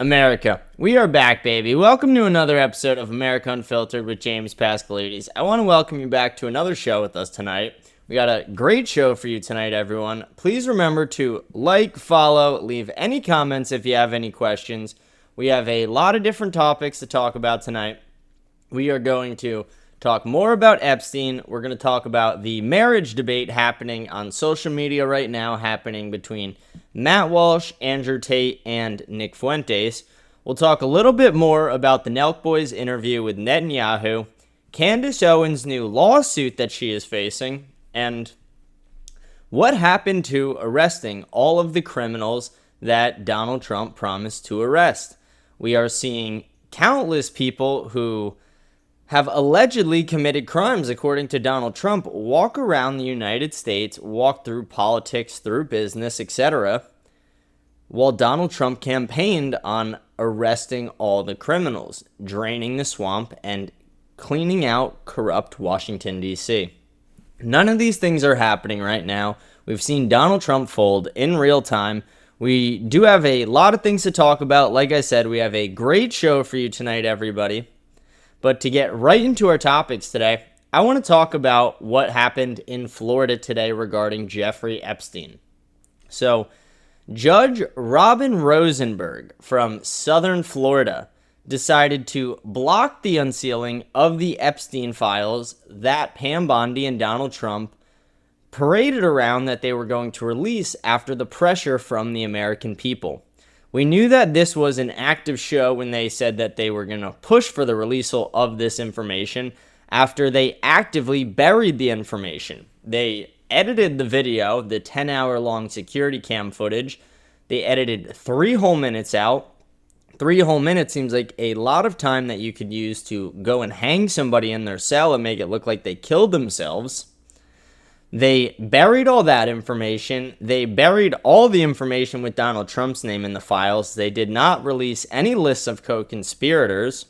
America, we are back, baby. Welcome to another episode of America Unfiltered with James Pascalides. I want to welcome you back to another show with us tonight. We got a great show for you tonight, everyone. Please remember to like, follow, leave any comments if you have any questions. We have a lot of different topics to talk about tonight. We are going to talk more about Epstein. We're going to talk about the marriage debate happening on social media right now, happening between Matt Walsh, Andrew Tate, and Nick Fuentes. We'll talk a little bit more about the Nelk Boys interview with Netanyahu, Candace Owens' new lawsuit that she is facing, and what happened to arresting all of the criminals that Donald Trump promised to arrest. We are seeing countless people who have allegedly committed crimes, according to Donald Trump, walk around the United States, walk through politics, through business, etc., while Donald Trump campaigned on arresting all the criminals, draining the swamp, and cleaning out corrupt Washington, D.C. None of these things are happening right now. We've seen Donald Trump fold in real time. We do have a lot of things to talk about. Like I said, we have a great show for you tonight, everybody. But to get right into our topics today, I want to talk about what happened in Florida today regarding Jeffrey Epstein. So, Judge Robin Rosenberg from Southern Florida decided to block the unsealing of the Epstein files that Pam Bondi and Donald Trump paraded around that they were going to release after the pressure from the American people. We knew that this was an active show when they said that they were going to push for the release of this information after they actively buried the information. They edited the video, the 10-hour-long security cam footage. They edited 3 whole minutes out. 3 whole minutes seems like a lot of time that you could use to go and hang somebody in their cell and make it look like they killed themselves. They buried all that information. They buried all the information with Donald Trump's name in the files. They did not release any lists of co-conspirators.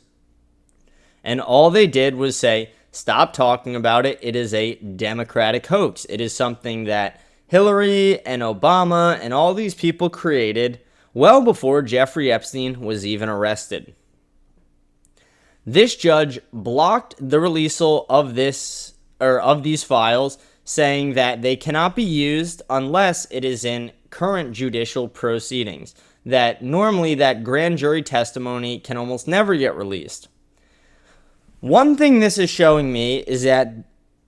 And all they did was say, stop talking about it. It is a Democratic hoax. It is something that Hillary and Obama and all these people created well before Jeffrey Epstein was even arrested. This judge blocked the release of these files, saying that they cannot be used unless it is in current judicial proceedings, that normally that grand jury testimony can almost never get released. One thing this is showing me is that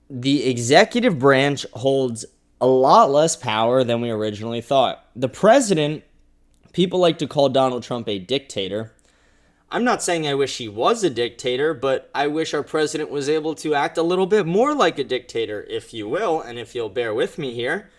the executive branch holds a lot less power than we originally thought. The president, people like to call Donald Trump a dictator. I'm not saying I wish he was a dictator, but I wish our president was able to act a little bit more like a dictator, if you will, and if you'll bear with me here.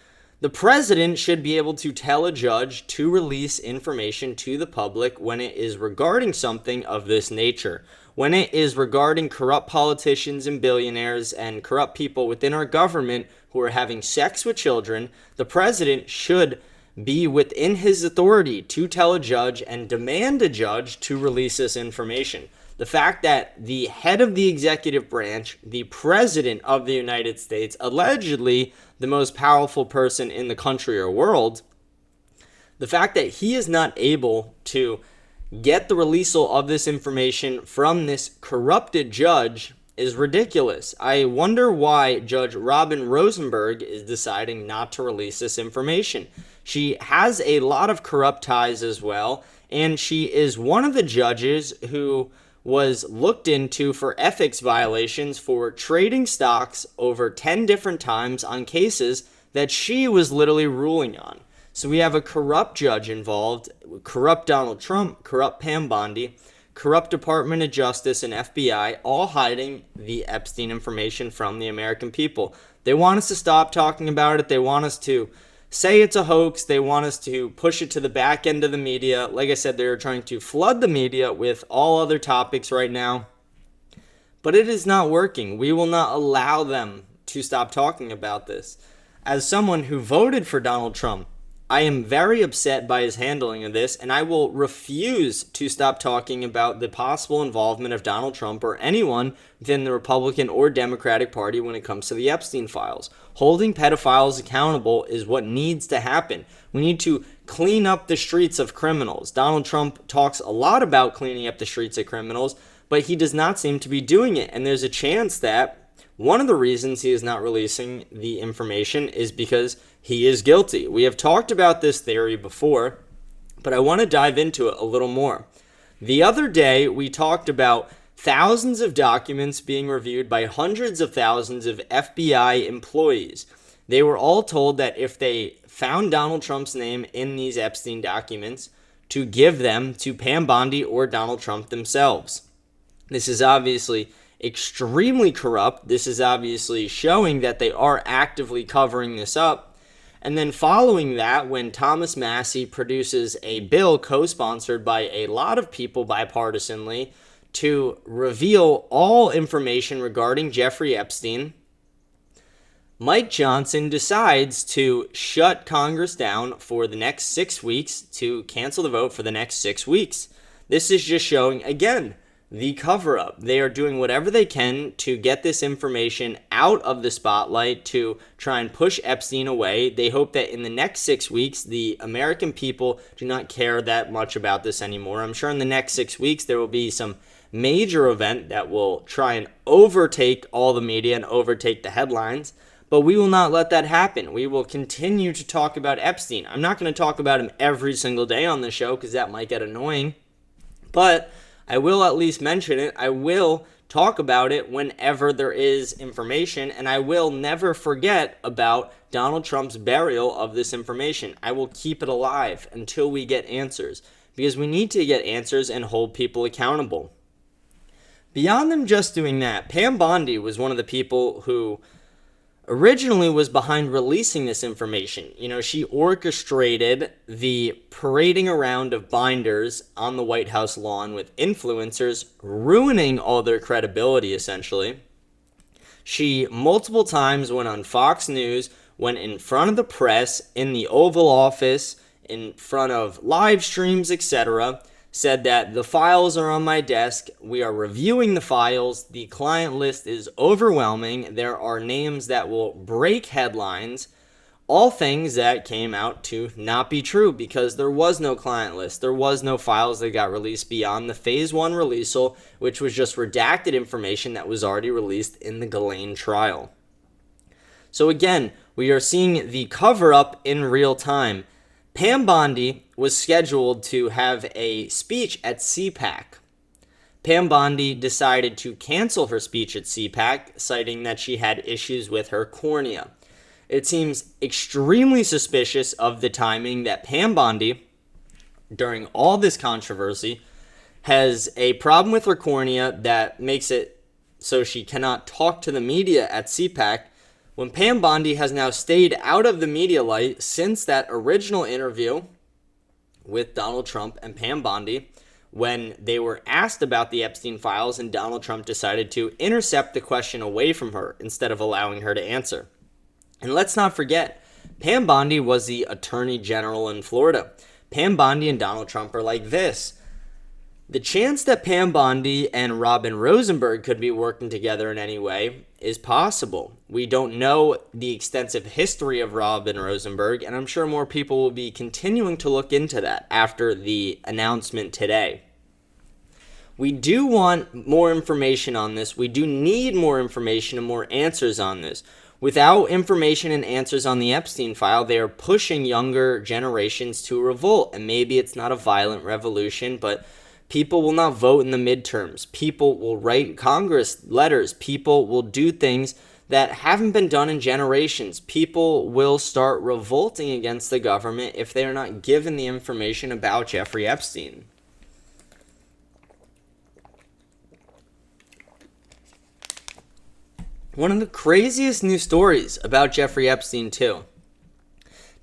The president should be able to tell a judge to release information to the public when it is regarding something of this nature. When it is regarding corrupt politicians and billionaires and corrupt people within our government who are having sex with children, the president should be within his authority to tell a judge and demand a judge to release this information. The fact that the head of the executive branch, the president of the United States, allegedly the most powerful person in the country or world, the fact that he is not able to get the release of this information from this corrupted judge is ridiculous. I wonder why Judge Robin Rosenberg is deciding not to release this information. She has a lot of corrupt ties as well, and she is one of the judges who was looked into for ethics violations for trading stocks over 10 different times on cases that she was literally ruling on. So we have a corrupt judge involved, corrupt Donald Trump, corrupt Pam Bondi, corrupt Department of Justice and FBI, all hiding the Epstein information from the American people. They want us to stop talking about it. They want us to say it's a hoax. They want us to push it to the back end of the media. Like I said, they're trying to flood the media with all other topics right now. But it is not working. We will not allow them to stop talking about this. As someone who voted for Donald Trump, I am very upset by his handling of this, and I will refuse to stop talking about the possible involvement of Donald Trump or anyone within the Republican or Democratic Party when it comes to the Epstein files. Holding pedophiles accountable is what needs to happen. We need to clean up the streets of criminals. Donald Trump talks a lot about cleaning up the streets of criminals, but he does not seem to be doing it, and there's a chance that one of the reasons he is not releasing the information is because he is guilty. We have talked about this theory before, but I want to dive into it a little more. The other day, we talked about thousands of documents being reviewed by hundreds of thousands of FBI employees. They were all told that if they found Donald Trump's name in these Epstein documents, to give them to Pam Bondi or Donald Trump themselves. This is obviously extremely corrupt. This is obviously showing that they are actively covering this up. And then following that, when Thomas Massie produces a bill co-sponsored by a lot of people bipartisanly to reveal all information regarding Jeffrey Epstein, Mike Johnson decides to shut Congress down for the next 6 weeks, to cancel the vote for the next 6 weeks. This is just showing, again, the cover-up. They are doing whatever they can to get this information out of the spotlight, to try and push Epstein away. They hope that in the next 6 weeks, the American people do not care that much about this anymore. I'm sure in the next 6 weeks, there will be some major event that will try and overtake all the media and overtake the headlines. But we will not let that happen. We will continue to talk about Epstein. I'm not going to talk about him every single day on the show because that might get annoying. But I will at least mention it. I will talk about it whenever there is information, and I will never forget about Donald Trump's burial of this information. I will keep it alive until we get answers, because we need to get answers and hold people accountable. Beyond them just doing that, Pam Bondi was one of the people who originally was behind releasing this information. You know, she orchestrated the parading around of binders on the White House lawn with influencers, ruining all their credibility, essentially. She multiple times went on Fox News, went in front of the press, in the Oval Office, in front of live streams, etc., said that the files are on my desk, we are reviewing the files, the client list is overwhelming, there are names that will break headlines, all things that came out to not be true because there was no client list, there was no files that got released beyond the Phase 1 releasal, which was just redacted information that was already released in the Ghislaine trial. So again, we are seeing the cover-up in real time. Pam Bondi was scheduled to have a speech at CPAC. Pam Bondi decided to cancel her speech at CPAC, citing that she had issues with her cornea. It seems extremely suspicious of the timing that Pam Bondi, during all this controversy, has a problem with her cornea that makes it so she cannot talk to the media at CPAC, when Pam Bondi has now stayed out of the media light since that original interview with Donald Trump and Pam Bondi, when they were asked about the Epstein files and Donald Trump decided to intercept the question away from her instead of allowing her to answer. And let's not forget, Pam Bondi was the Attorney General in Florida. Pam Bondi and Donald Trump are like this. The chance that Pam Bondi and Robin Rosenberg could be working together in any way is possible. We don't know the extensive history of Robin Rosenberg, and I'm sure more people will be continuing to look into that after the announcement today. We do want more information on this. We do need more information and more answers on this. Without information and answers on the Epstein file, they are pushing younger generations to revolt, and maybe it's not a violent revolution, but people will not vote in the midterms. People will write Congress letters. People will do things that haven't been done in generations. People will start revolting against the government if they are not given the information about Jeffrey Epstein. One of the craziest news stories about Jeffrey Epstein, too.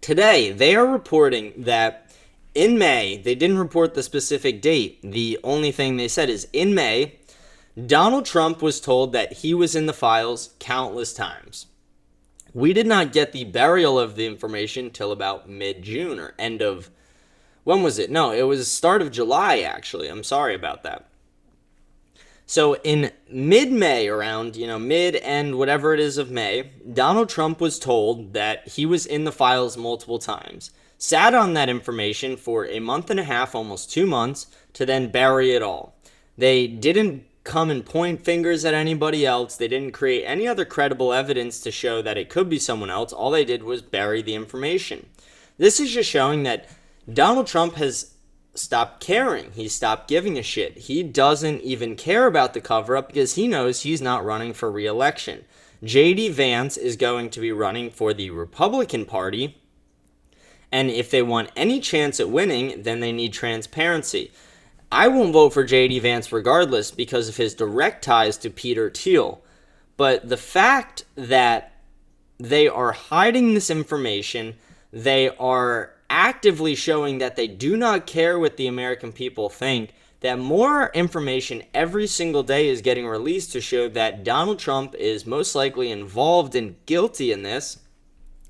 Today, they are reporting that in May, they didn't report the specific date. The only thing they said is in May, Donald Trump was told that he was in the files countless times. We did not get the burial of the information till about mid-June or end of, when was it? No, it was start of July, actually. I'm sorry about that. So in mid-May, around, mid-end, whatever it is of May, Donald Trump was told that he was in the files multiple times, sat on that information for a month and a half, almost 2 months, to then bury it all. They didn't come and point fingers at anybody else. They didn't create any other credible evidence to show that it could be someone else. All they did was bury the information. This is just showing that Donald Trump has stopped caring. He stopped giving a shit. He doesn't even care about the cover-up because he knows he's not running for re-election. J.D. Vance is going to be running for the Republican Party, and if they want any chance at winning, then they need transparency. I won't vote for J.D. Vance regardless because of his direct ties to Peter Thiel. But the fact that they are hiding this information, they are actively showing that they do not care what the American people think, that more information every single day is getting released to show that Donald Trump is most likely involved and guilty in this,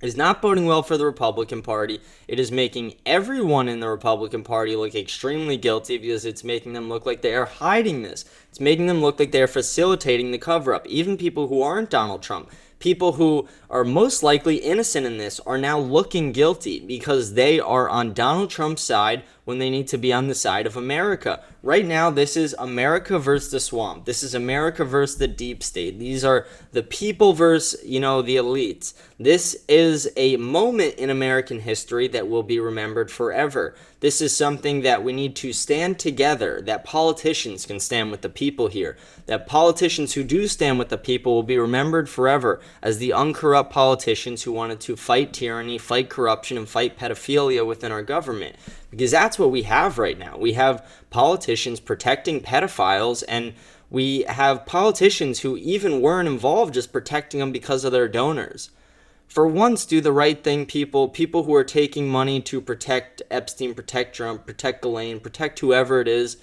is not boding well for the Republican Party. It is making everyone in the Republican Party look extremely guilty because it's making them look like they are hiding this. It's making them look like they are facilitating the cover-up. Even people who aren't Donald Trump, people who are most likely innocent in this, are now looking guilty because they are on Donald Trump's side when they need to be on the side of America. Right now, this is America versus the swamp. This is America versus the deep state. These are the people versus, the elites. This is a moment in American history that will be remembered forever. This is something that we need to stand together, that politicians can stand with the people here, that politicians who do stand with the people will be remembered forever as the uncorrupt politicians who wanted to fight tyranny, fight corruption, and fight pedophilia within our government. Because that's what we have right now. We have politicians protecting pedophiles, and we have politicians who even weren't involved just protecting them because of their donors. For once, do the right thing, people who are taking money to protect Epstein, protect Trump, protect Ghislaine, protect whoever it is.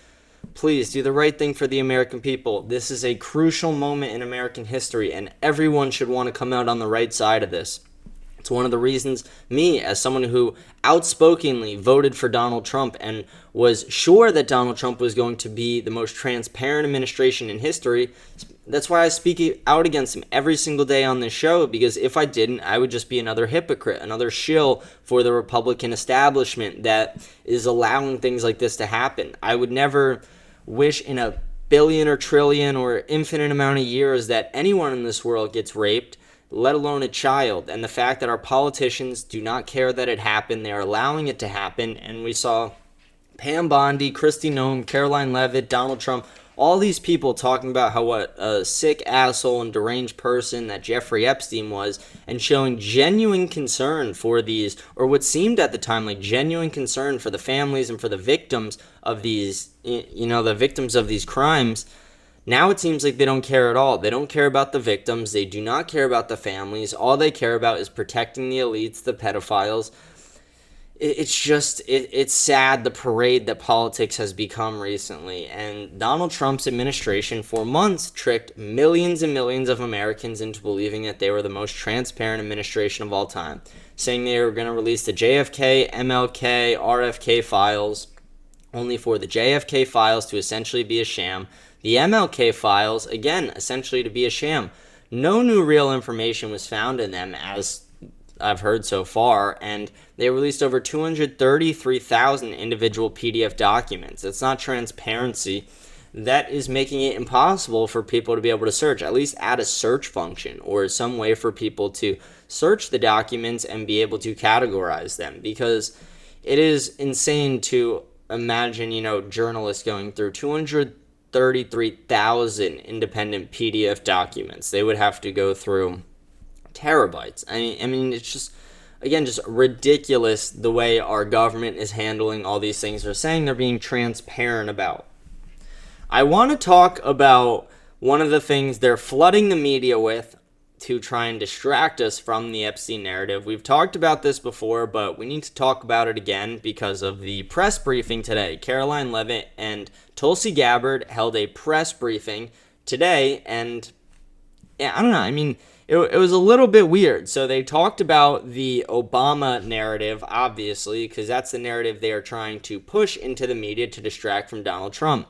Please do the right thing for the American people. This is a crucial moment in American history, and everyone should want to come out on the right side of this. It's one of the reasons me, as someone who outspokenly voted for Donald Trump and was sure that Donald Trump was going to be the most transparent administration in history, that's why I speak out against him every single day on this show, because if I didn't, I would just be another hypocrite, another shill for the Republican establishment that is allowing things like this to happen. I would never wish in a billion or trillion or infinite amount of years that anyone in this world gets raped, let alone a child. And the fact that our politicians do not care that it happened, they are allowing it to happen. And we saw Pam Bondi, Kristi Noem, Caroline Levitt, Donald Trump, all these people talking about how what a sick asshole and deranged person that Jeffrey Epstein was, and showing genuine concern for these, or what seemed at the time like genuine concern for the families and for the victims of these, the victims of these crimes. Now it seems like they don't care at all. They don't care about the victims. They do not care about the families. All they care about is protecting the elites, the pedophiles. It's sad, the parade that politics has become recently. And Donald Trump's administration for months tricked millions and millions of Americans into believing that they were the most transparent administration of all time, saying they were going to release the JFK, MLK, RFK files, only for the JFK files to essentially be a sham. The MLK files, again, essentially to be a sham. No new real information was found in them, as I've heard so far, and they released over 233,000 individual PDF documents. That's not transparency. That is making it impossible for people to be able to search, at least add a search function or some way for people to search the documents and be able to categorize them, because it is insane to imagine, journalists going through 233,000 independent PDF documents. They would have to go through terabytes. I mean, it's just ridiculous the way our government is handling all these things. They're saying they're being transparent about. I want to talk about one of the things they're flooding the media with to try and distract us from the Epstein narrative. We've talked about this before, but we need to talk about it again because of the press briefing today. Caroline Levitt and Tulsi Gabbard held a press briefing today, and I don't know. I mean, it was a little bit weird. So they talked about the Obama narrative, obviously, because that's the narrative they are trying to push into the media to distract from Donald Trump.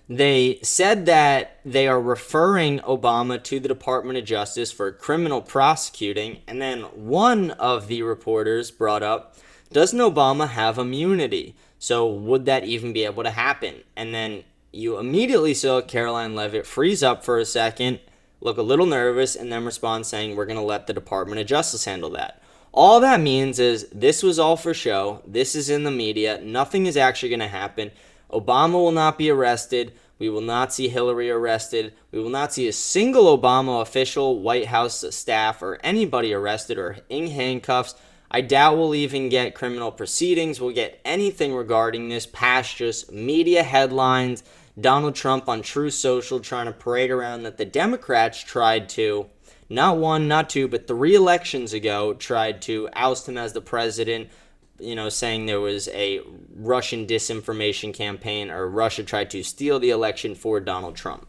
They said that they are referring Obama to the Department of Justice for criminal prosecuting, and then one of the reporters brought up, doesn't Obama have immunity? So would that even be able to happen? And then you immediately saw Caroline Levitt freeze up for a second, look a little nervous, and then respond saying, we're going to let the Department of Justice handle that. All that means is this was all for show. This is in the media. Nothing is actually going to happen. Obama will not be arrested. We will not see Hillary arrested. We will not see a single Obama official, White House staff, or anybody arrested or in handcuffs. I doubt we'll even get criminal proceedings. We'll get anything regarding this past just media headlines. Donald Trump on Truth Social trying to parade around that the Democrats tried to, not one, not two, but 3 elections ago, tried to oust him as the president, saying there was a Russian disinformation campaign or Russia tried to steal the election for Donald Trump.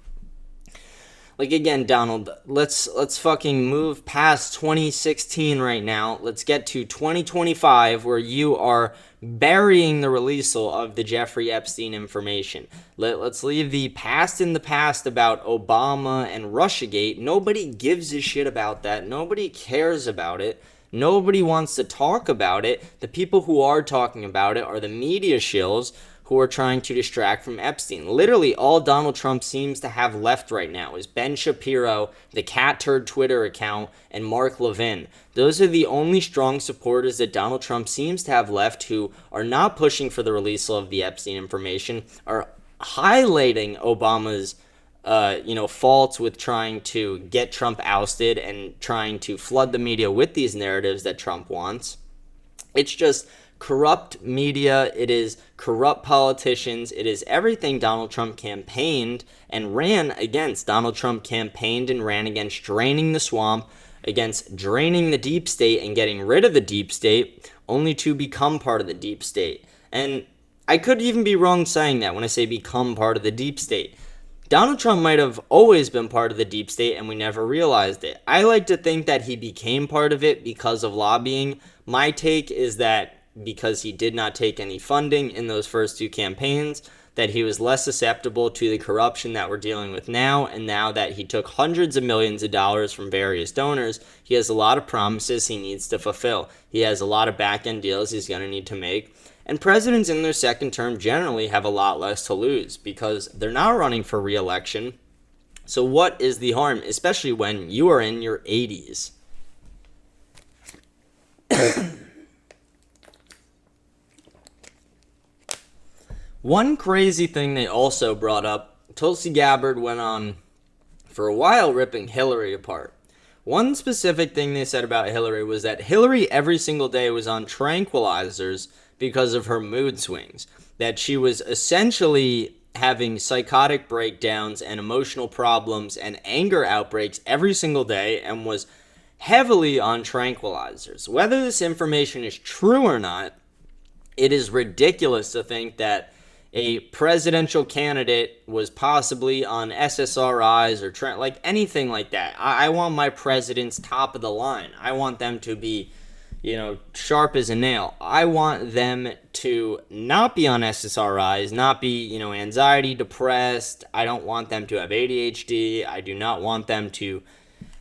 Like, again, Donald, let's fucking move past 2016 right now. Let's get to 2025 where you are burying the release of the Jeffrey Epstein information. Let's leave the past in the past about Obama and Russiagate. Nobody gives a shit about that. Nobody cares about it. Nobody wants to talk about it. The people who are talking about it are the media shills who are trying to distract from Epstein. Literally, all Donald Trump seems to have left right now is Ben Shapiro, the Cat Turd Twitter account, and Mark Levin. Those are the only strong supporters that Donald Trump seems to have left who are not pushing for the release of the Epstein information, are highlighting Obama's faults with trying to get Trump ousted and trying to flood the media with these narratives that Trump wants. It's just corrupt media. It is corrupt politicians. It is everything Donald Trump campaigned and ran against. Donald Trump campaigned and ran against draining the swamp, against draining the deep state and getting rid of the deep state, only to become part of the deep state. And I could even be wrong saying that when I say become part of the deep state. Donald Trump might have always been part of the deep state and we never realized it. I like to think that he became part of it because of lobbying. My take is that because he did not take any funding in those first 2 campaigns, that he was less susceptible to the corruption that we're dealing with now, and now that he took hundreds of millions of dollars from various donors, he has a lot of promises he needs to fulfill. He has a lot of back-end deals he's going to need to make. And presidents in their second term generally have a lot less to lose because they're not running for re-election. So what is the harm, especially when you are in your 80s? One crazy thing they also brought up, Tulsi Gabbard went on for a while ripping Hillary apart. One specific thing they said about Hillary was that Hillary every single day was on tranquilizers because of her mood swings, that she was essentially having psychotic breakdowns and emotional problems and anger outbreaks every single day and was heavily on tranquilizers. Whether this information is true or not, it is ridiculous to think that a presidential candidate was possibly on SSRIs or like anything like that. I want my presidents top of the line. I want them to be, sharp as a nail. I want them to not be on SSRIs, not be, anxiety, depressed. I don't want them to have ADHD. I do not want them to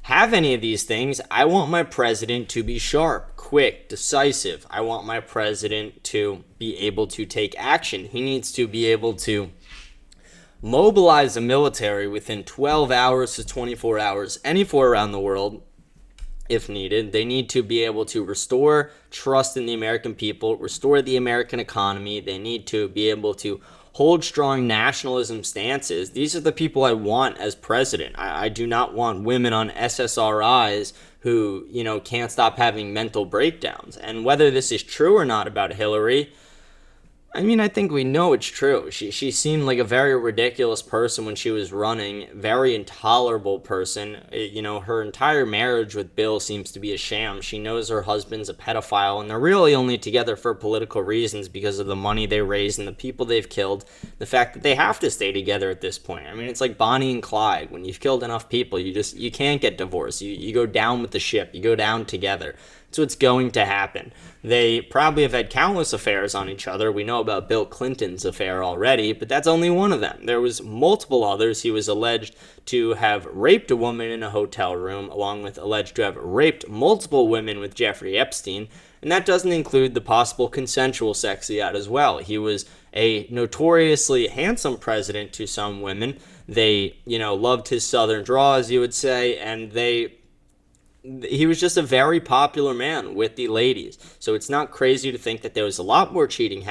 have any of these things. I want my president to be sharp, quick, decisive. I want my president to be able to take action. He needs to be able to mobilize the military within 12 hours to 24 hours anywhere around the world if needed. They need to be able to restore trust in the American people, restore the American economy. They need to be able to hold strong nationalism stances. These are the people I want as president. I do not want women on SSRIs who, can't stop having mental breakdowns. And whether this is true or not about Hillary, I mean, I think we know it's true. She seemed like a very ridiculous person when she was running, very intolerable person. Her entire marriage with Bill seems to be a sham. She knows her husband's a pedophile, and they're really only together for political reasons because of the money they raise and the people they've killed. The fact that they have to stay together at this point. I mean, it's like Bonnie and Clyde. When you've killed enough people, you can't get divorced. You go down with the ship. You go down together. So it's going to happen. They probably have had countless affairs on each other. We know about Bill Clinton's affair already, but that's only one of them. There was multiple others. He was alleged to have raped a woman in a hotel room, along with alleged to have raped multiple women with Jeffrey Epstein, and that doesn't include the possible consensual sex he had as well. He was a notoriously handsome president to some women. They, loved his southern draw, as you would say, and he was just a very popular man with the ladies. So it's not crazy to think that there was a lot more cheating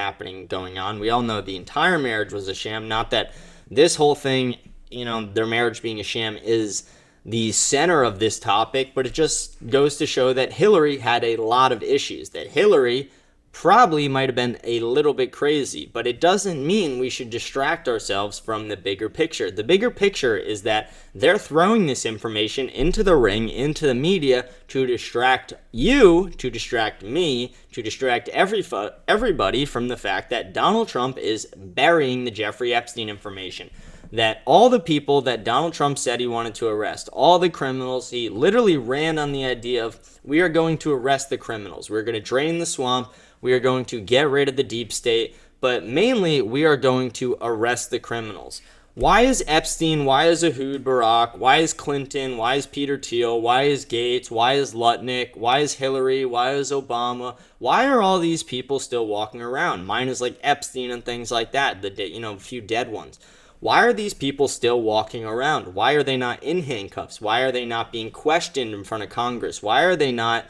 going on. We all know the entire marriage was a sham. Not that this whole thing, their marriage being a sham is the center of this topic, but it just goes to show that Hillary had a lot of issues, that Hillary probably might have been a little bit crazy, but it doesn't mean we should distract ourselves from the bigger picture. The bigger picture is that they're throwing this information into the ring, into the media, to distract you, to distract me, to distract everybody from the fact that Donald Trump is burying the Jeffrey Epstein information. That all the people that Donald Trump said he wanted to arrest, all the criminals, he literally ran on the idea of, we are going to arrest the criminals. We're going to drain the swamp. We are going to get rid of the deep state, but mainly we are going to arrest the criminals. Why is Epstein, why is Ehud Barak, why is Clinton, why is Peter Thiel, why is Gates, why is Lutnick, why is Hillary, why is Obama, why are all these people still walking around? Mine is like Epstein and things like that, a few dead ones. Why are these people still walking around? Why are they not in handcuffs? Why are they not being questioned in front of Congress? Why are they not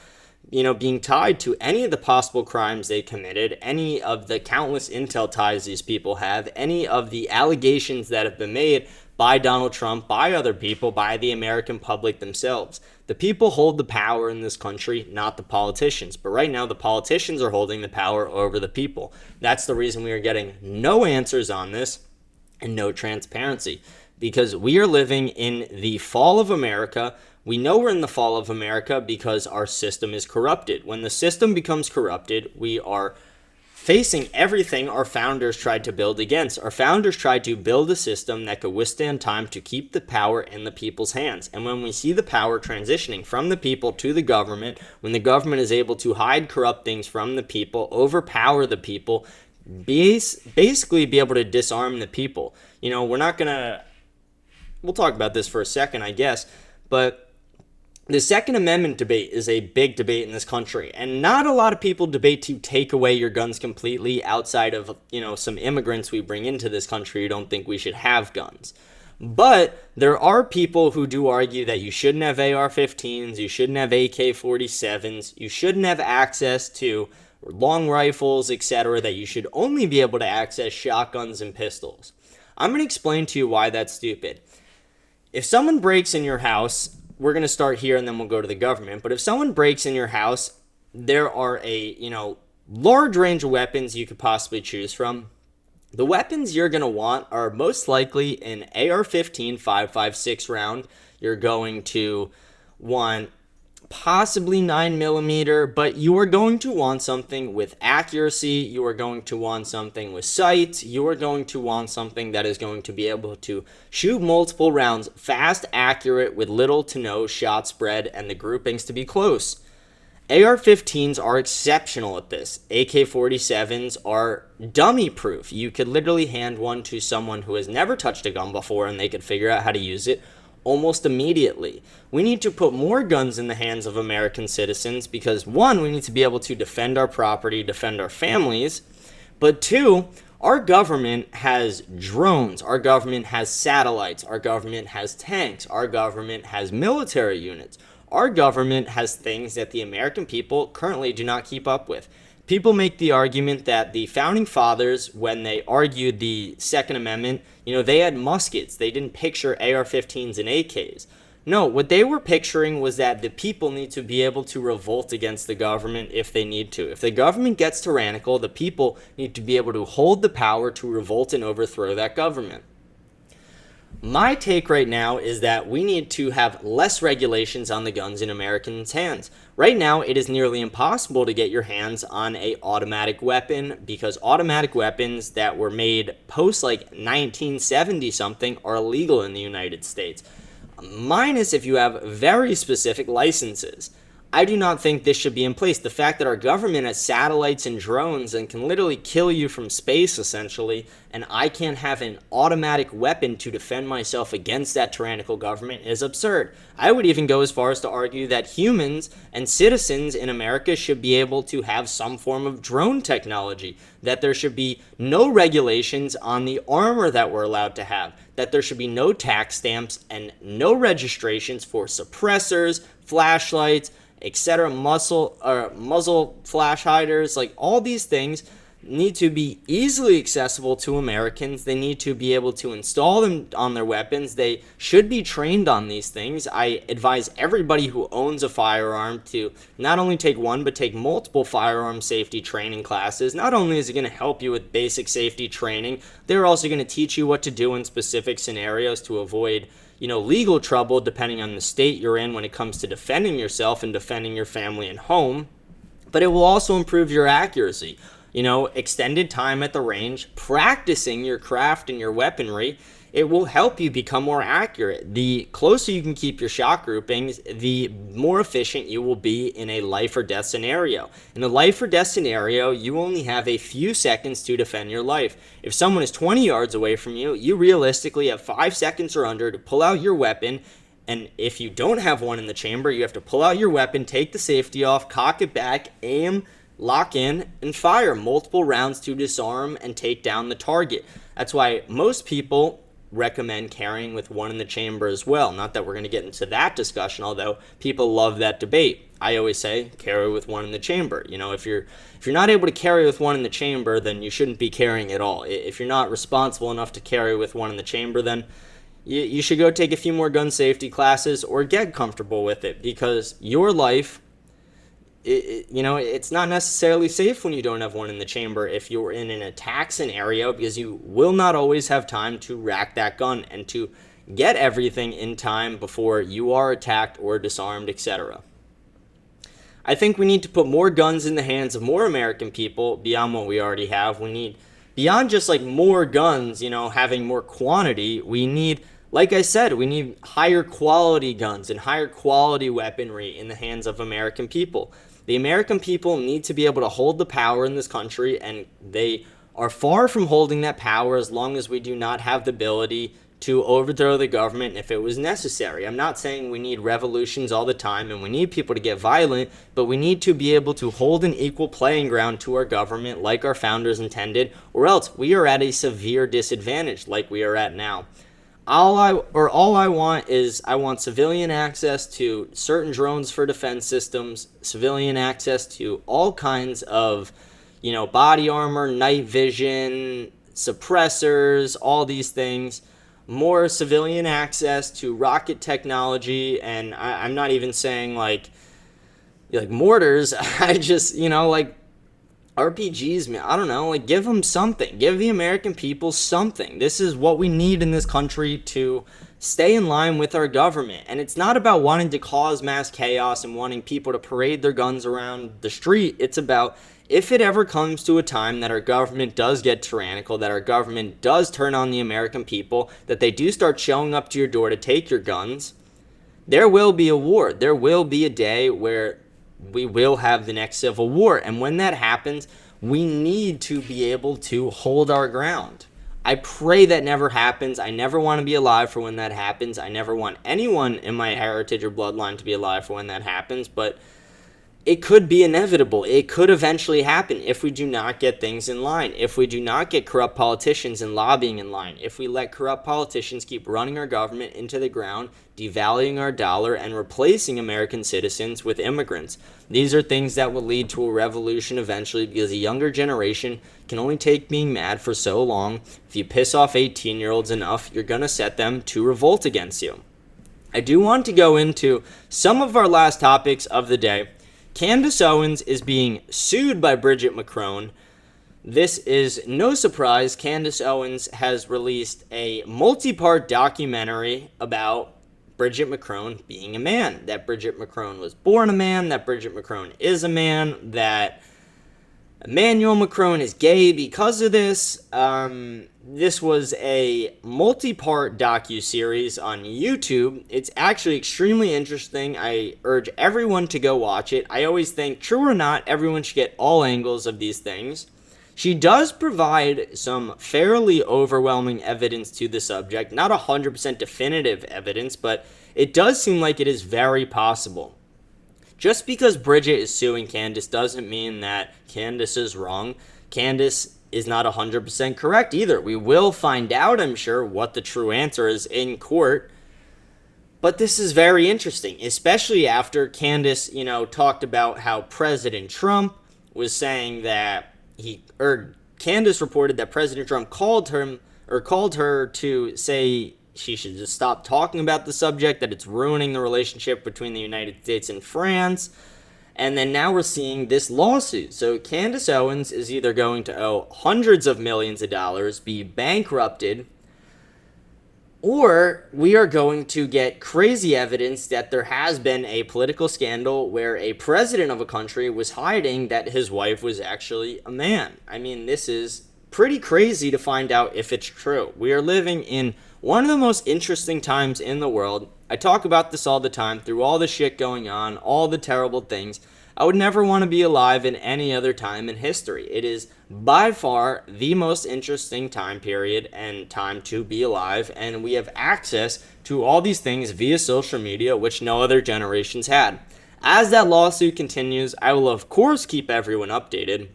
being tied to any of the possible crimes they committed, any of the countless intel ties these people have, any of the allegations that have been made by Donald Trump, by other people, by the American public themselves? The people hold the power in this country, not the politicians. But right now, the politicians are holding the power over the people. That's the reason we are getting no answers on this and no transparency, because we are living in the fall of America. We know we're in the fall of America because our system is corrupted. When the system becomes corrupted, we are facing everything our founders tried to build against. Our founders tried to build a system that could withstand time to keep the power in the people's hands. And when we see the power transitioning from the people to the government, when the government is able to hide corrupt things from the people, overpower the people, basically be able to disarm the people. We're not going to... We'll talk about this for a second, I guess, but the Second Amendment debate is a big debate in this country, and not a lot of people debate to take away your guns completely outside of, some immigrants we bring into this country who don't think we should have guns. But there are people who do argue that you shouldn't have AR-15s, you shouldn't have AK-47s, you shouldn't have access to long rifles, etc., that you should only be able to access shotguns and pistols. I'm going to explain to you why that's stupid. If someone breaks in your house, we're going to start here and then we'll go to the government, but if someone breaks in your house, there are a, large range of weapons you could possibly choose from. The weapons you're going to want are most likely an AR-15 5.56 round. You're going to want possibly 9mm, but you are going to want something with accuracy. You are going to want something with sight. You are going to want something that is going to be able to shoot multiple rounds fast, accurate, with little to no shot spread, and the groupings to be close. AR-15s are exceptional at this. AK-47s are dummy-proof. You could literally hand one to someone who has never touched a gun before and they could figure out how to use it almost immediately. We need to put more guns in the hands of American citizens because, one, we need to be able to defend our property, defend our families, but two, our government has drones, our government has satellites, our government has tanks, our government has military units. Our government has things that the American people currently do not keep up with. People make the argument that the founding fathers, when they argued the Second Amendment, they had muskets. They didn't picture AR-15s and AKs. No, what they were picturing was that the people need to be able to revolt against the government if they need to. If the government gets tyrannical, the people need to be able to hold the power to revolt and overthrow that government. My take right now is that we need to have less regulations on the guns in Americans' hands. Right now, it is nearly impossible to get your hands on an automatic weapon because automatic weapons that were made post like 1970 something are illegal in the United States. Minus if you have very specific licenses. I do not think this should be in place. The fact that our government has satellites and drones and can literally kill you from space, essentially, and I can't have an automatic weapon to defend myself against that tyrannical government is absurd. I would even go as far as to argue that humans and citizens in America should be able to have some form of drone technology, that there should be no regulations on the armor that we're allowed to have, that there should be no tax stamps and no registrations for suppressors, flashlights, etc., muzzle flash hiders. Like, all these things need to be easily accessible to Americans. They need to be able to install them on their weapons. They should be trained on these things. I advise everybody who owns a firearm to not only take one, but take multiple firearm safety training classes. Not only is it going to help you with basic safety training, they're also going to teach you what to do in specific scenarios to avoid legal trouble depending on the state you're in when it comes to defending yourself and defending your family and home. But it will also improve your accuracy. Extended time at the range, practicing your craft and your weaponry, it will help you become more accurate. The closer you can keep your shot groupings, the more efficient you will be in a life or death scenario. In a life or death scenario, you only have a few seconds to defend your life. If someone is 20 yards away from you, you realistically have 5 seconds or under to pull out your weapon. And if you don't have one in the chamber, you have to pull out your weapon, take the safety off, cock it back, aim, lock in, and fire multiple rounds to disarm and take down the target. That's why most people recommend carrying with one in the chamber as well. Not that we're going to get into that discussion, although people love that debate. I always say carry with one in the chamber. If you're not able to carry with one in the chamber, then you shouldn't be carrying at all. If you're not responsible enough to carry with one in the chamber, then you should go take a few more gun safety classes or get comfortable with it, because your life, it's not necessarily safe when you don't have one in the chamber if you're in an attack scenario, because you will not always have time to rack that gun and to get everything in time before you are attacked or disarmed, etc. I think we need to put more guns in the hands of more American people beyond what we already have. We need, beyond just like more guns, having more quantity, we need, like I said, we need higher quality guns and higher quality weaponry in the hands of American people. The American people need to be able to hold the power in this country, and they are far from holding that power as long as we do not have the ability to overthrow the government if it was necessary. I'm not saying we need revolutions all the time and we need people to get violent, but we need to be able to hold an equal playing ground to our government like our founders intended, or else we are at a severe disadvantage like we are at now. All I want is civilian access to certain drones for defense systems, civilian access to all kinds of, body armor, night vision, suppressors, all these things, more civilian access to rocket technology, and I'm not even saying like mortars. I just, RPGs, man, I don't know, give them something. Give the American people something. This is what we need in this country to stay in line with our government. And it's not about wanting to cause mass chaos and wanting people to parade their guns around the street. It's about, if it ever comes to a time that our government does get tyrannical, that our government does turn on the American people, that they do start showing up to your door to take your guns, there will be a war. There will be a day where we will have the next civil war. And when that happens, we need to be able to hold our ground. I pray that never happens. I never want to be alive for when that happens. I never want anyone in my heritage or bloodline to be alive for when that happens. But it could be inevitable. It could eventually happen if we do not get things in line, if we do not get corrupt politicians and lobbying in line, if we let corrupt politicians keep running our government into the ground, devaluing our dollar, and replacing American citizens with immigrants. These are things that will lead to a revolution eventually, because a younger generation can only take being mad for so long. If you piss off 18-year-olds enough, you're going to set them to revolt against you. I do want to go into some of our last topics of the day. Candace Owens is being sued by Bridget Macron. This is no surprise. Candace Owens has released a multi-part documentary about Bridget Macron being a man. That Bridget Macron was born a man, that Bridget Macron is a man, that Emmanuel Macron is gay because of this. This was a multi-part docu-series on YouTube. It's actually extremely interesting. I urge everyone to go watch it. I always think, true or not, everyone should get all angles of these things. She does provide some fairly overwhelming evidence to the subject. Not 100% definitive evidence, but it does seem like it is very possible. Just because Bridget is suing Candace doesn't mean that Candace is wrong. Candace is not 100% correct either. We will find out, I'm sure, what the true answer is in court. But this is very interesting, especially after Candace, talked about how President Trump was saying that Candace reported that President Trump called her to say she should just stop talking about the subject, that it's ruining the relationship between the United States and France. And then now we're seeing this lawsuit. So Candace Owens is either going to owe hundreds of millions of dollars, be bankrupted, or we are going to get crazy evidence that there has been a political scandal where a president of a country was hiding that his wife was actually a man. I mean, this is pretty crazy to find out if it's true. We are living in one of the most interesting times in the world. I talk about this all the time through all the shit going on, all the terrible things. I would never want to be alive in any other time in history. It is by far the most interesting time period and time to be alive, and we have access to all these things via social media, which no other generations had. As that lawsuit continues, I will of course keep everyone updated.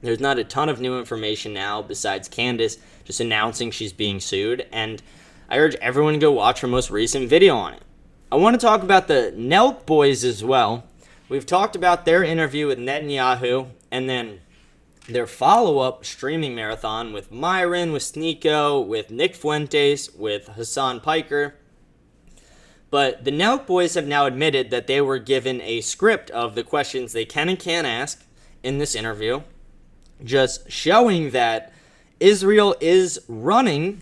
There's not a ton of new information now besides Candace just announcing she's being sued, and I urge everyone to go watch her most recent video on it. I want to talk about the Nelk boys as well. We've talked about their interview with Netanyahu, and then their follow-up streaming marathon with Myron, with Sneeko, with Nick Fuentes, with Hassan Piker. But the Nelk boys have now admitted that they were given a script of the questions they can and can't ask in this interview, just showing that Israel is running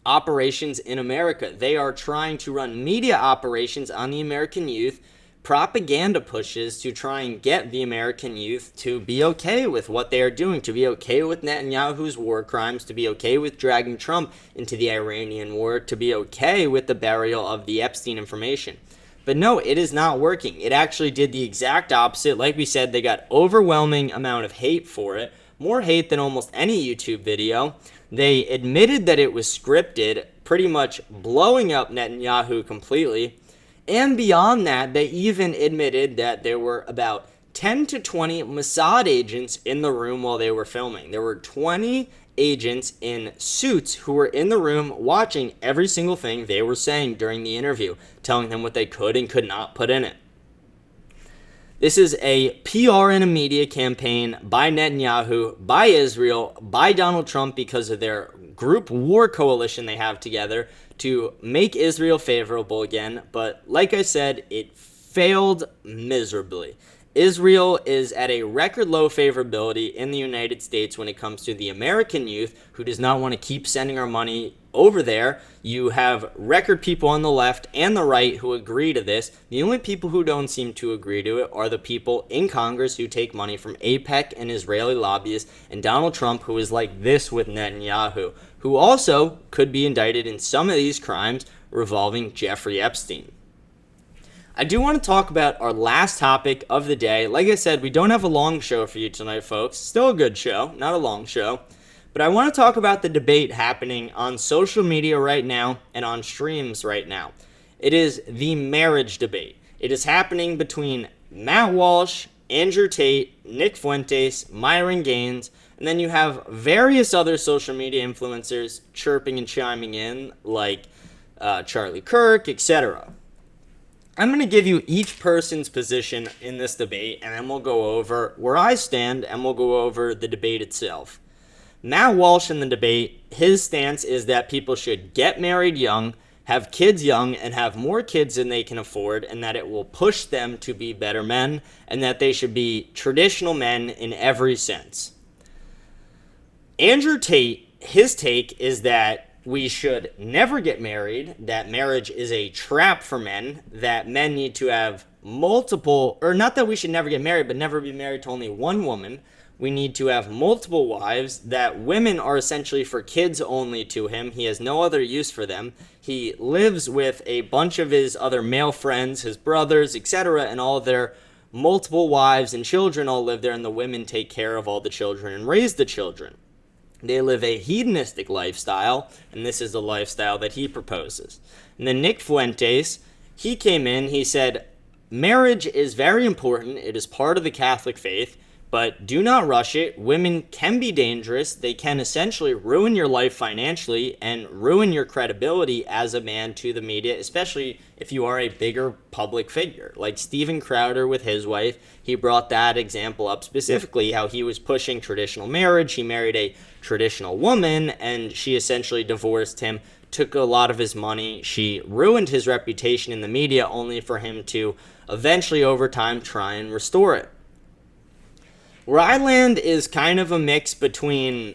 operations in America. They are trying to run media operations on the American youth, propaganda pushes to try and get the American youth to be okay with what they are doing, to be okay with Netanyahu's war crimes, to be okay with dragging Trump into the Iranian war, to be okay with the burial of the Epstein information. But no, it is not working. It actually did the exact opposite. Like we said, they got overwhelming amount of hate for it, more hate than almost any YouTube video. They admitted that it was scripted, pretty much blowing up Netanyahu completely. And beyond that, they even admitted that there were about 10 to 20 Mossad agents in the room while they were filming. There were 20 agents in suits who were in the room watching every single thing they were saying during the interview, telling them what they could and could not put in it. This is a PR and a media campaign by Netanyahu, by Israel, by Donald Trump because of their group war coalition they have together to make Israel favorable again. But like I said, it failed miserably. Israel is at a record low favorability in the United States when it comes to the American youth who does not want to keep sending our money over there. You have record people on the left and the right who agree to this. The only people who don't seem to agree to it are the people in Congress who take money from AIPAC and Israeli lobbyists, and Donald Trump, who is like this with Netanyahu, who also could be indicted in some of these crimes revolving Jeffrey Epstein. I do want to talk about our last topic of the day. Like I said, we don't have a long show for you tonight, folks. Still a good show, not a long show. But I want to talk about the debate happening on social media right now and on streams right now. It is the marriage debate. It is happening between Matt Walsh, Andrew Tate, Nick Fuentes, Myron Gaines, and then you have various other social media influencers chirping and chiming in, like Charlie Kirk, etc. I'm going to give you each person's position in this debate, and then we'll go over where I stand, and we'll go over the debate itself. Matt Walsh in the debate, his stance is that people should get married young, have kids young and have more kids than they can afford, and that it will push them to be better men, and that they should be traditional men in every sense. Andrew Tate, his take is that we should never get married, that marriage is a trap for men, that men need to have multiple, or not that we should never get married, but never be married to only one woman. We need to have multiple wives, that women are essentially for kids only to him. He has no other use for them. He lives with a bunch of his other male friends, his brothers, etc., and all their multiple wives and children all live there, and the women take care of all the children and raise the children. They live a hedonistic lifestyle, and this is the lifestyle that he proposes. And then Nick Fuentes, he came in, he said, marriage is very important. It is part of the Catholic faith. But do not rush it. Women can be dangerous. They can essentially ruin your life financially and ruin your credibility as a man to the media, especially if you are a bigger public figure. Like Steven Crowder with his wife, he brought that example up specifically, how he was pushing traditional marriage. He married a traditional woman, and she essentially divorced him, took a lot of his money. She ruined his reputation in the media only for him to eventually, over time, try and restore it. Where I land is kind of a mix between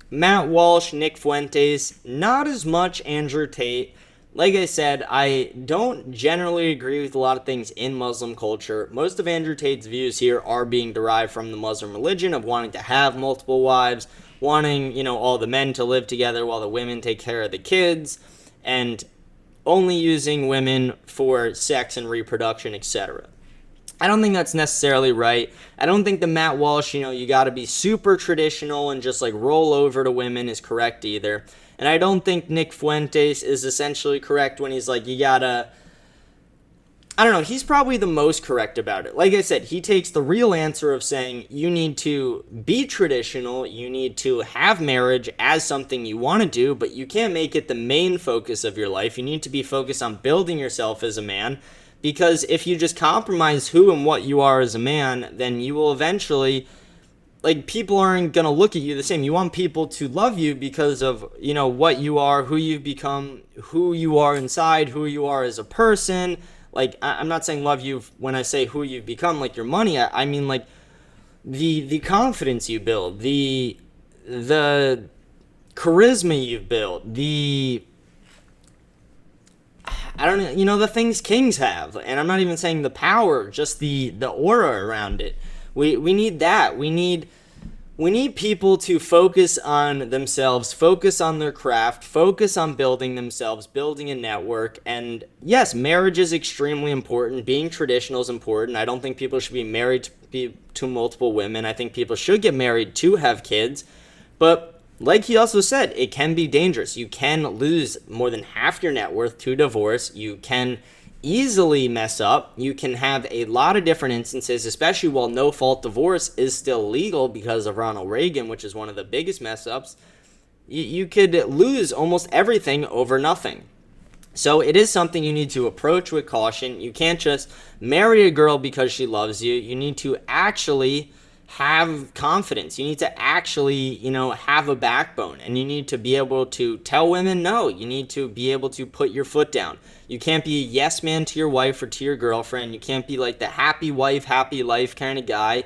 Matt Walsh, Nick Fuentes, not as much Andrew Tate. Like I said, I don't generally agree with a lot of things in Muslim culture. Most of Andrew Tate's views here are being derived from the Muslim religion of wanting to have multiple wives, wanting, all the men to live together while the women take care of the kids, and only using women for sex and reproduction, etc. I don't think that's necessarily right. I don't think the Matt Walsh, you got to be super traditional and just like roll over to women is correct either. And I don't think Nick Fuentes is essentially correct when he's like, you gotta, I don't know, he's probably the most correct about it. Like I said, he takes the real answer of saying you need to be traditional, you need to have marriage as something you want to do, but you can't make it the main focus of your life. You need to be focused on building yourself as a man. Because if you just compromise who and what you are as a man, then you will eventually, people aren't going to look at you the same. You want people to love you because of, what you are, who you've become, who you are inside, who you are as a person. I'm not saying love you when I say who you've become, like your money. I mean, the confidence you build, the charisma you've built, the things kings have. And I'm not even saying the power, just the aura around it. We need that. We need people to focus on themselves, focus on their craft, focus on building themselves, building a network. And yes, marriage is extremely important. Being traditional is important. I don't think people should be married to multiple women. I think people should get married to have kids. But like he also said, it can be dangerous. You can lose more than half your net worth to divorce. You can easily mess up. You can have a lot of different instances, especially while no-fault divorce is still legal because of Ronald Reagan, which is one of the biggest mess-ups. You could lose almost everything over nothing. So it is something you need to approach with caution. You can't just marry a girl because she loves you. You need to actually have confidence. You need to actually, have a backbone, and you need to be able to tell women no. You need to be able to put your foot down. You can't be a yes man to your wife or to your girlfriend. You can't be like the happy wife, happy life kind of guy,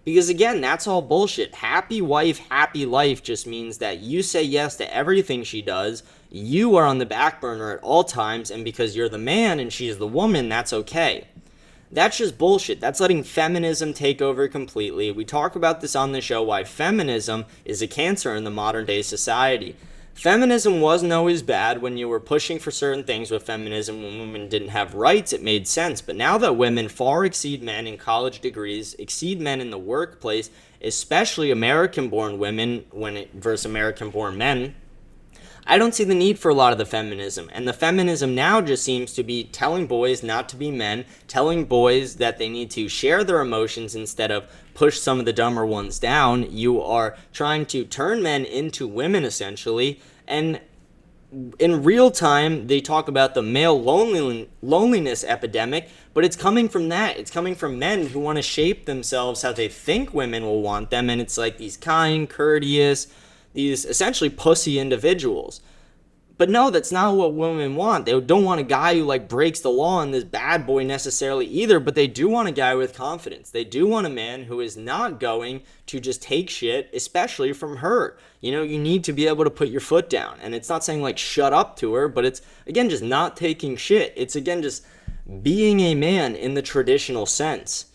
because again, that's all bullshit. Happy wife, happy life just means that you say yes to everything she does. You are on the back burner at all times, and because you're the man and she's the woman, that's okay. That's just bullshit. That's letting feminism take over completely. We talk about this on the show, why feminism is a cancer in the modern day society. Feminism wasn't always bad. When you were pushing for certain things with feminism, when women didn't have rights, it made sense. But now that women far exceed men in college degrees, exceed men in the workplace, especially American-born women versus American-born men, I don't see the need for a lot of the feminism. And the feminism now just seems to be telling boys not to be men, telling boys that they need to share their emotions instead of push some of the dumber ones down. You are trying to turn men into women, essentially. And in real time, they talk about the male loneliness epidemic, but it's coming from that. It's coming from men who want to shape themselves how they think women will want them. And it's like these kind, courteous, these essentially pussy individuals. But no, that's not what women want. They don't want a guy who like breaks the law and this bad boy necessarily either, but they do want a guy with confidence. They do want a man who is not going to just take shit, especially from her. You know, you need to be able to put your foot down. And it's not saying like shut up to her, but it's again just not taking shit. It's again just being a man in the traditional sense.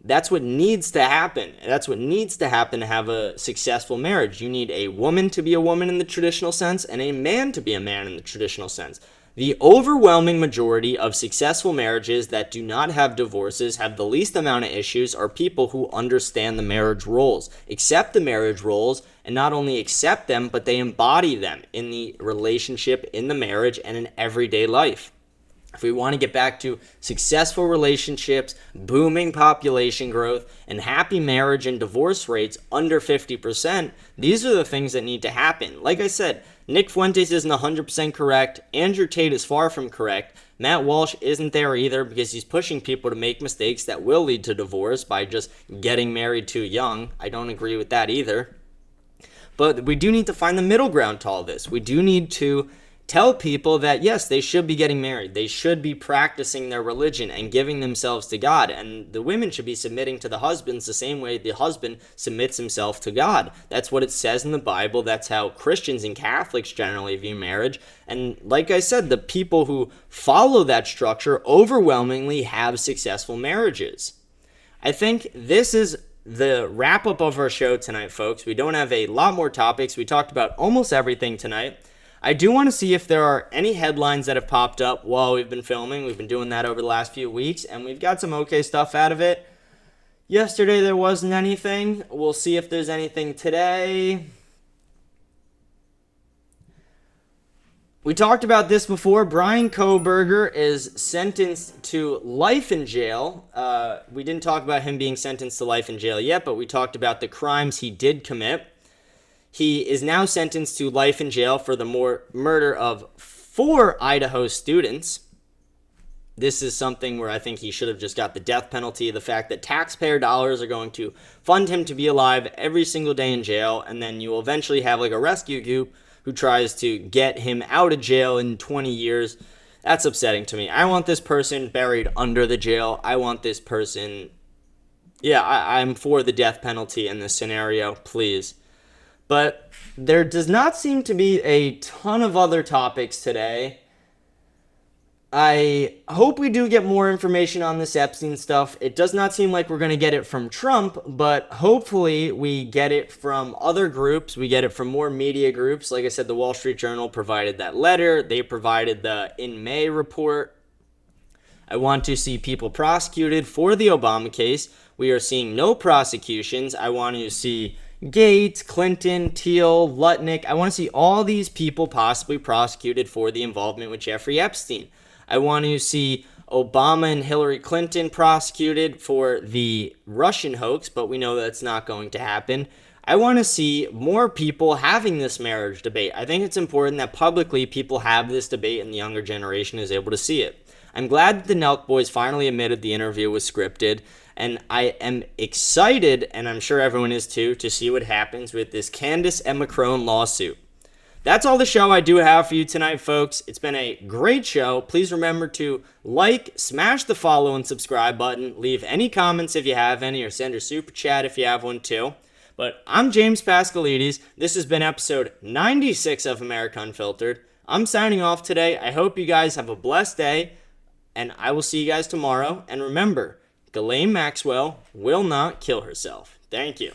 That's what needs to happen. That's what needs to happen to have a successful marriage. You need a woman to be a woman in the traditional sense and a man to be a man in the traditional sense. The overwhelming majority of successful marriages that do not have divorces, have the least amount of issues, are people who understand the marriage roles, accept the marriage roles, and not only accept them, but they embody them in the relationship, in the marriage, and in everyday life. If we want to get back to successful relationships, booming population growth, and happy marriage and divorce rates under 50%, these are the things that need to happen. Like I said, Nick Fuentes isn't 100% correct. Andrew Tate is far from correct. Matt Walsh isn't there either because he's pushing people to make mistakes that will lead to divorce by just getting married too young. I don't agree with that either. But we do need to find the middle ground to all this. We do need to tell people that, yes, they should be getting married. They should be practicing their religion and giving themselves to God. And the women should be submitting to the husbands the same way the husband submits himself to God. That's what it says in the Bible. That's how Christians and Catholics generally view marriage. And like I said, the people who follow that structure overwhelmingly have successful marriages. I think this is the wrap up of our show tonight, folks. We don't have a lot more topics. We talked about almost everything tonight. I do want to see if there are any headlines that have popped up while we've been filming. We've been doing that over the last few weeks, and we've got some okay stuff out of it. Yesterday there wasn't anything. We'll see if there's anything today. We talked about this before. Brian Kohberger is sentenced to life in jail. We didn't talk about him being sentenced to life in jail yet, but we talked about the crimes he did commit. He is now sentenced to life in jail for the murder of 4 Idaho students. This is something where I think he should have just got the death penalty. The fact that taxpayer dollars are going to fund him to be alive every single day in jail, and then you will eventually have like a rescue group who tries to get him out of jail in 20 years. That's upsetting to me. I want this person buried under the jail. I want this person... Yeah, I'm for the death penalty in this scenario, please. But there does not seem to be a ton of other topics today. I hope we do get more information on this Epstein stuff. It does not seem like we're going to get it from Trump, but hopefully we get it from other groups. We get it from more media groups. Like I said, the Wall Street Journal provided that letter. They provided the In May report. I want to see people prosecuted for the Obama case. We are seeing no prosecutions. I want to see Gates, Clinton, Thiel, Lutnick. I want to see all these people possibly prosecuted for the involvement with Jeffrey Epstein. I want to see Obama and Hillary Clinton prosecuted for the Russian hoax, but we know that's not going to happen. I want to see more people having this marriage debate. I think it's important that publicly people have this debate and the younger generation is able to see it. I'm glad that the Nelk boys finally admitted the interview was scripted. And I am excited, and I'm sure everyone is too, to see what happens with this Candace and Macron lawsuit. That's all the show I do have for you tonight, folks. It's been a great show. Please remember to like, smash the follow and subscribe button. Leave any comments if you have any, or send a super chat if you have one too. But I'm James Pascalides. This has been episode 96 of America Unfiltered. I'm signing off today. I hope you guys have a blessed day, and I will see you guys tomorrow. And remember, Ghislaine Maxwell will not kill herself. Thank you.